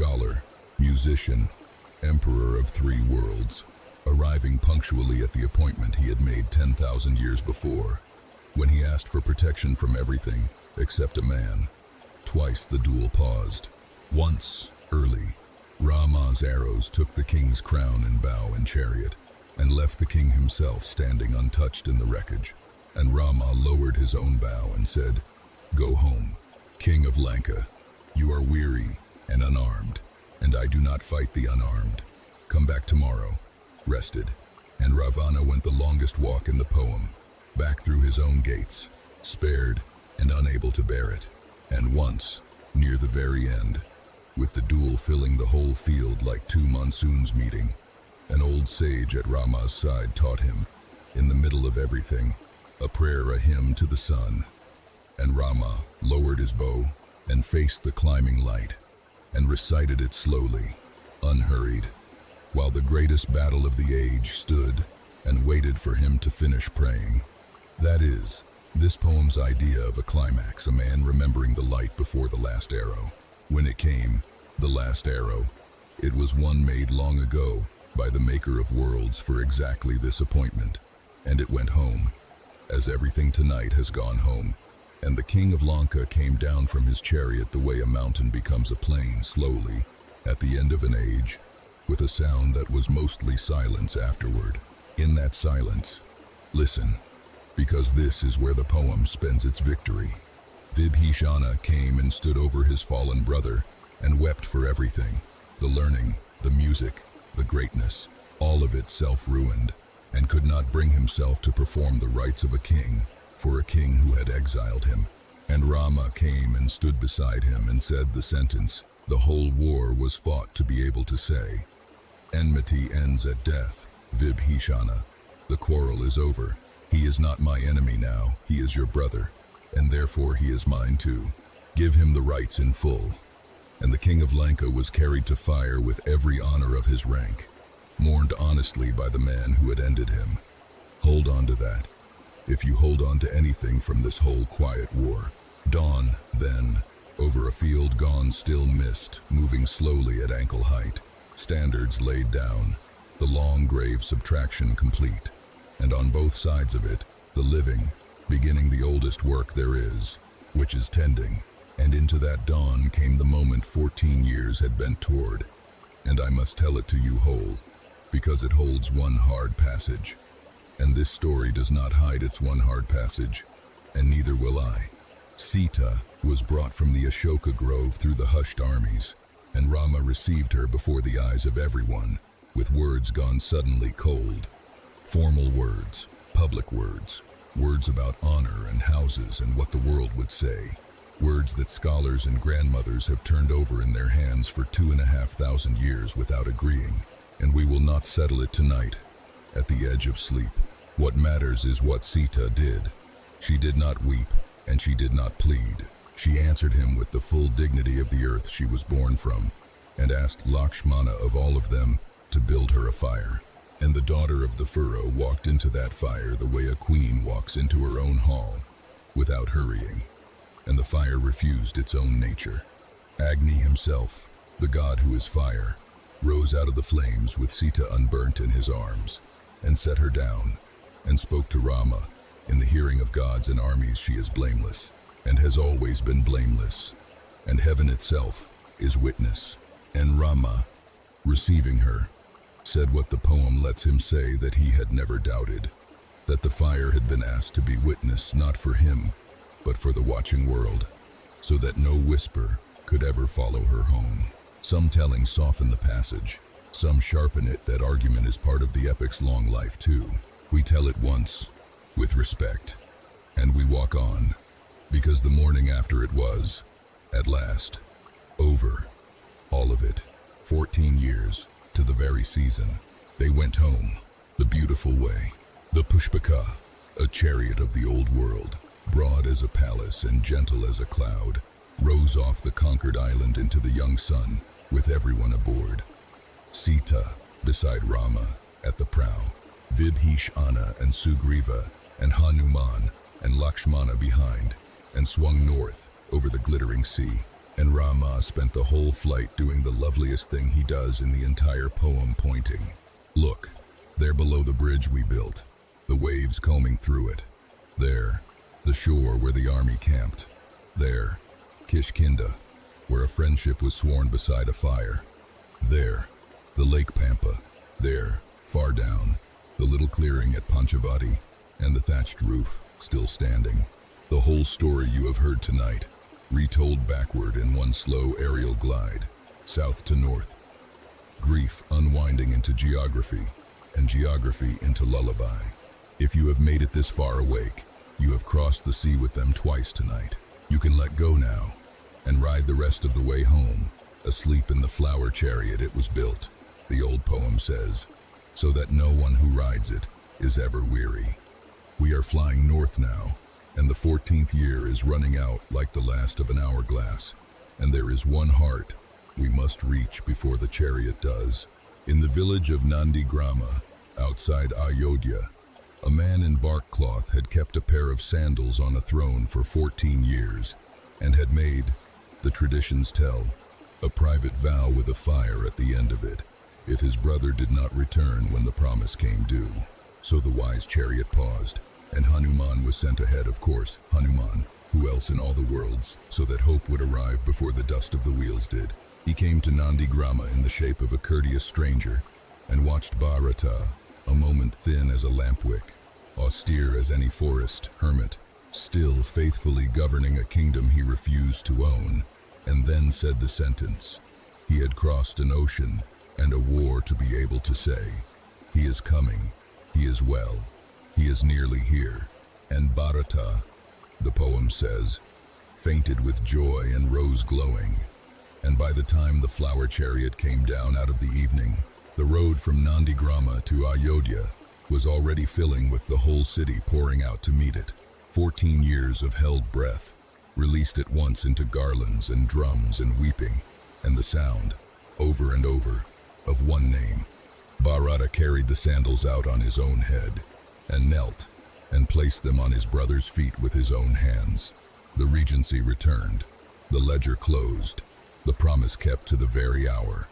scholar, musician, emperor of 3 worlds, arriving punctually at the appointment he had made 10,000 years before, when he asked for protection from everything except a man. Twice the duel paused. Once, early, Rama's arrows took the king's crown and bow and chariot, and left the king himself standing untouched in the wreckage, and Rama lowered his own bow and said, "Go home, King of Lanka. You are weary and unarmed, and I do not fight the unarmed. Come back tomorrow, rested." And Ravana went the longest walk in the poem, back through his own gates, spared and unable to bear it. And once, near the very end, with the duel filling the whole field like 2 monsoons meeting, an old sage at Rama's side taught him, in the middle of everything, a prayer, a hymn to the sun. And Rama lowered his bow and faced the climbing light, and recited it slowly, unhurried, while the greatest battle of the age stood and waited for him to finish praying. That is, this poem's idea of a climax, a man remembering the light before the last arrow. When it came, the last arrow, it was one made long ago by the maker of worlds for exactly this appointment, and it went home, as everything tonight has gone home. And the king of Lanka came down from his chariot the way a mountain becomes a plain slowly, at the end of an age, with a sound that was mostly silence afterward. In that silence, listen, because this is where the poem spends its victory. Vibhishana came and stood over his fallen brother and wept for everything, the learning, the music, the greatness, all of it self-ruined, and could not bring himself to perform the rites of a king for a king who had exiled him. And Rama came and stood beside him and said the sentence the whole war was fought to be able to say. Enmity ends at death, Vibhishana. The quarrel is over. He is not my enemy now, he is your brother, and therefore he is mine too. Give him the rights in full. And the king of Lanka was carried to fire with every honor of his rank, mourned honestly by the man who had ended him. Hold on to that, if you hold on to anything from this whole quiet war. Dawn, then, over a field gone still mist, moving slowly at ankle height, standards laid down, the long grave subtraction complete, and on both sides of it, the living, beginning the oldest work there is, which is tending. And into that dawn came the moment 14 years had bent toward, and I must tell it to you whole, because it holds one hard passage. And this story does not hide its one hard passage, and neither will I. Sita was brought from the Ashoka grove through the hushed armies, and Rama received her before the eyes of everyone, with words gone suddenly cold. Formal words, public words, words about honor and houses and what the world would say. Words that scholars and grandmothers have turned over in their hands for 2,500 years without agreeing, and we will not settle it tonight, at the edge of sleep. What matters is what Sita did. She did not weep, and she did not plead. She answered him with the full dignity of the earth she was born from, and asked Lakshmana of all of them to build her a fire. And the daughter of the furrow walked into that fire the way a queen walks into her own hall, without hurrying. And the fire refused its own nature. Agni himself, the god who is fire, rose out of the flames with Sita unburnt in his arms, and set her down, and spoke to Rama. In the hearing of gods and armies she is blameless, and has always been blameless, and heaven itself is witness. And Rama, receiving her, said what the poem lets him say that he had never doubted, that the fire had been asked to be witness not for him, but for the watching world, so that no whisper could ever follow her home. Some telling soften the passage, some sharpen it. That argument is part of the epic's long life too. We tell it once, with respect, and we walk on, because the morning after it was, at last, over. All of it, 14 years, to the very season. They went home, the beautiful way, the Pushpaka, a chariot of the old world, broad as a palace and gentle as a cloud, rose off the conquered island into the young sun, with everyone aboard. Sita, beside Rama, at the prow, Vibhishana and Sugriva, and Hanuman and Lakshmana behind, and swung north over the glittering sea. And Rama spent the whole flight doing the loveliest thing he does in the entire poem, pointing. Look, there below the bridge we built, the waves combing through it. There, the shore where the army camped. There, Kishkinda, where a friendship was sworn beside a fire. There, the Lake Pampa. There, far down, the little clearing at Panchavati, and the thatched roof, still standing. The whole story you have heard tonight, retold backward in one slow aerial glide, south to north. Grief unwinding into geography, and geography into lullaby. If you have made it this far awake, you have crossed the sea with them twice tonight. You can let go now, and ride the rest of the way home, asleep in the flower chariot it was built, the old poem says, so that no one who rides it is ever weary. We are flying north now, and the 14th year is running out like the last of an hourglass, and there is one heart we must reach before the chariot does. In the village of Nandigrama, outside Ayodhya, a man in bark cloth had kept a pair of sandals on a throne for 14 years, and had made, the traditions tell, a private vow with a fire at the end of it, if his brother did not return when the promise came due. So the wise chariot paused, and Hanuman was sent ahead, of course, Hanuman, who else in all the worlds, so that hope would arrive before the dust of the wheels did. He came to Nandigrama in the shape of a courteous stranger, and watched Bharata, a moment thin as a lampwick, austere as any forest hermit, still faithfully governing a kingdom he refused to own, and then said the sentence. He had crossed an ocean and a war to be able to say, he is coming, he is well, he is nearly here. And Bharata, the poem says, fainted with joy and rose glowing. And by the time the flower chariot came down out of the evening, the road from Nandigrama to Ayodhya was already filling with the whole city pouring out to meet it. 14 years of held breath, released at once into garlands and drums and weeping, and the sound, over and over, of one name. Bharata carried the sandals out on his own head, and knelt, and placed them on his brother's feet with his own hands. The regency returned, the ledger closed, the promise kept to the very hour.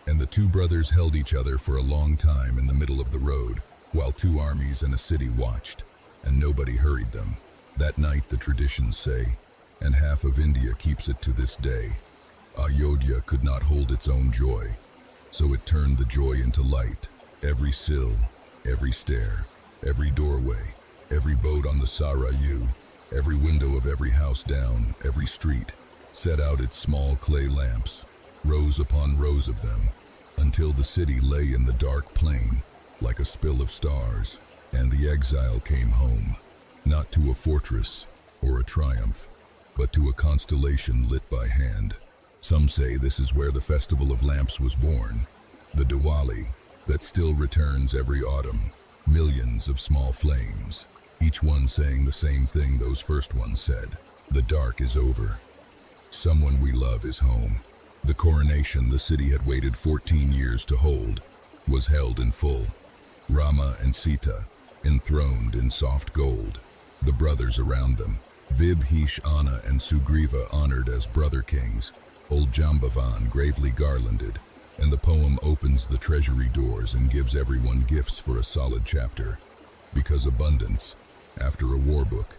And the two brothers held each other for a long time in the middle of the road, while two armies and a city watched, and nobody hurried them. That night, the traditions say, and half of India keeps it to this day, Ayodhya could not hold its own joy, so it turned the joy into light. Every sill, every stair, every doorway, every boat on the Sarayu, every window of every house down, every street, set out its small clay lamps, rows upon rows of them, until the city lay in the dark plain, like a spill of stars, and the exile came home, not to a fortress or a triumph, but to a constellation lit by hand. Some say this is where the Festival of Lamps was born, the Diwali, that still returns every autumn, millions of small flames, each one saying the same thing those first ones said, the dark is over. Someone we love is home. The coronation the city had waited 14 years to hold was held in full. Rama and Sita, enthroned in soft gold, the brothers around them, Vibhishana and Sugriva honored as brother kings, old Jambavan gravely garlanded, and the poem opens the treasury doors and gives everyone gifts for a solid chapter, because abundance, after a war book,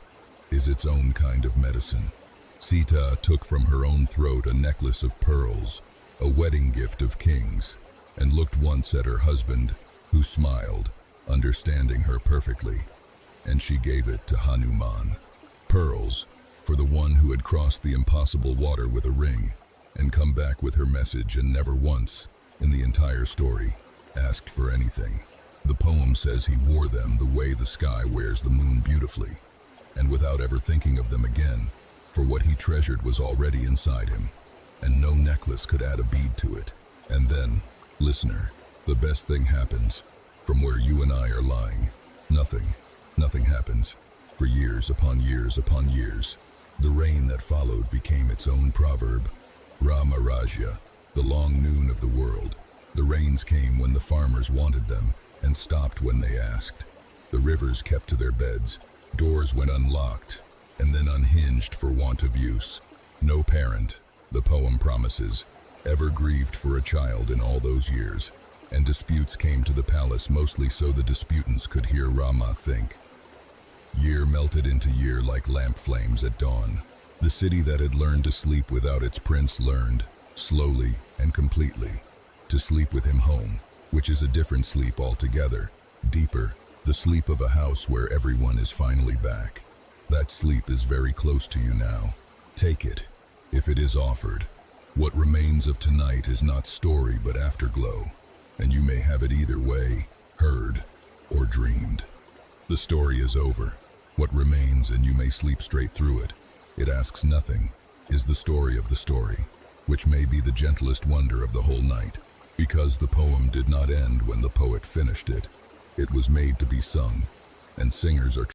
is its own kind of medicine. Sita took from her own throat a necklace of pearls, a wedding gift of kings, and looked once at her husband, who smiled, understanding her perfectly, and she gave it to Hanuman. Pearls, for the one who had crossed the impossible water with a ring, and come back with her message and never once, in the entire story, asked for anything. The poem says he wore them the way the sky wears the moon beautifully, and without ever thinking of them again, for what he treasured was already inside him, and no necklace could add a bead to it. And then, listener, the best thing happens, from where you and I are lying. Nothing happens, for years upon years upon years. The rain that followed became its own proverb. Rama Raja, the long noon of the world. The rains came when the farmers wanted them, and stopped when they asked. The rivers kept to their beds, doors went unlocked, and then unhinged for want of use. No parent, The poem promises, ever grieved for a child in all those years, and disputes came to the palace mostly so the disputants could hear Rama think. Year melted into year like lamp flames at dawn. The city that had learned to sleep without its prince learned, slowly and completely, to sleep with him home, which is a different sleep altogether, deeper, the sleep of a house where everyone is finally back. That sleep is very close to you now. Take it, if it is offered. What remains of tonight is not story but afterglow, and you may have it either way, heard or dreamed. The story is over. What remains, and you may sleep straight through it, it asks nothing, is the story of the story, which may be the gentlest wonder of the whole night, because the poem did not end when the poet finished it. It was made to be sung, and singers are